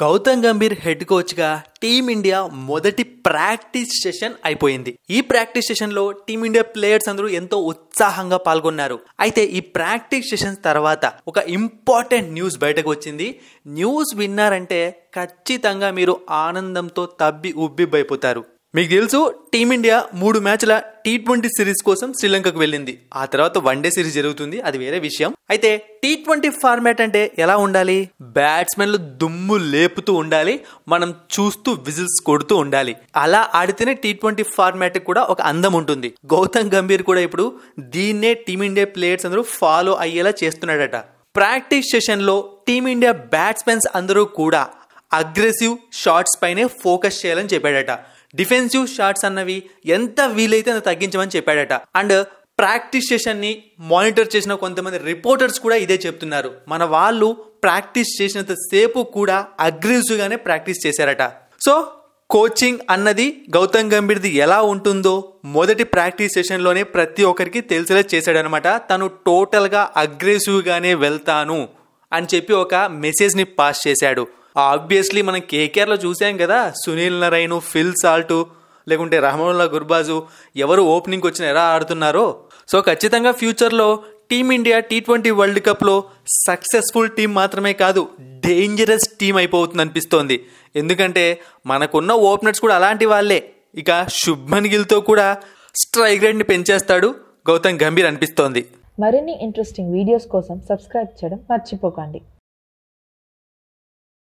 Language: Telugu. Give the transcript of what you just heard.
గౌతమ్ గంభీర్ హెడ్ కోచ్ గా టీమిండియా మొదటి ప్రాక్టీస్ సెషన్ అయిపోయింది. ఈ ప్రాక్టీస్ సెషన్ లో టీమిండియా ప్లేయర్స్ అందరూ ఎంతో ఉత్సాహంగా పాల్గొన్నారు. అయితే ఈ ప్రాక్టీస్ సెషన్ తర్వాత ఒక ఇంపార్టెంట్ న్యూస్ బయటకు వచ్చింది. న్యూస్ విన్నారంటే ఖచ్చితంగా మీరు ఆనందంతో తబ్బి ఉబ్బిబ్బైపోతారు. మీకు తెలుసు, టీమిండియా 3 మ్యాచ్ల T20 సిరీస్ కోసం శ్రీలంకకు వెళ్ళింది. ఆ తర్వాత వన్డే సిరీస్ జరుగుతుంది, అది వేరే విషయం. అయితే T20 ఫార్మాట్ అంటే ఎలా ఉండాలి? బ్యాట్స్మెన్లు దుమ్ము లేపుతూ ఉండాలి, మనం చూస్తూ విజిల్స్ కొడుతూ ఉండాలి. అలా ఆడితేనే T20 ఫార్మాట్ కూడా ఒక అందం ఉంటుంది. గౌతమ్ గంభీర్ కూడా ఇప్పుడు దీన్నే టీమిండియా ప్లేయర్స్ అందరూ ఫాలో అయ్యేలా చేస్తున్నాడట. ప్రాక్టీస్ సెషన్ లో టీమిండియా బ్యాట్స్మెన్స్ అందరూ కూడా అగ్రెసివ్ షాట్స్ పైనే ఫోకస్ చేయాలని చెప్పాడట. డిఫెన్సివ్ షాట్స్ అన్నవి ఎంత వీలైతే అంత తగ్గించమని చెప్పాడట. అండ్ ప్రాక్టీస్ సెషన్ ని మానిటర్ చేసిన కొంతమంది రిపోర్టర్స్ కూడా ఇదే చెప్తున్నారు. మన వాళ్ళు ప్రాక్టీస్ చేసినంత సేపు కూడా అగ్రెసివ్ గానే ప్రాక్టీస్ చేశారట. సో కోచింగ్ అన్నది గౌతమ్ గంభీర్ది ఎలా ఉంటుందో మొదటి ప్రాక్టీస్ సెషన్ లోనే ప్రతి ఒక్కరికి తెలిసేలా చేశాడనమాట. తను టోటల్ గా అగ్రెసివ్ గానే వెళ్తాను అని చెప్పి ఒక మెసేజ్ ని పాస్ చేశాడు. ఆబ్వియస్లీ మనం కేకేఆర్ లో చూసాం కదా, సునీల్ నరైన్, ఫిల్ సాల్ట్, లేకుంటే రహమానుల్లా గుర్బాజు ఎవరు ఓపెనింగ్ వచ్చిన ఎలా ఆడుతున్నారో. సో ఖచ్చితంగా ఫ్యూచర్లో టీమిండియా T20 వరల్డ్ కప్లో సక్సెస్ఫుల్ టీం మాత్రమే కాదు, డేంజరస్ టీం అయిపోతుంది అనిపిస్తోంది. ఎందుకంటే మనకున్న ఓపెనర్స్ కూడా అలాంటి వాళ్ళే. ఇక శుభ్మన్ గిల్తో కూడా స్ట్రైక్ రేట్ని పెంచేస్తాడు గౌతమ్ గంభీర్ అనిపిస్తోంది. మరిన్ని ఇంట్రెస్టింగ్ వీడియోస్ కోసం సబ్స్క్రైబ్ చేయడం మర్చిపోకండి.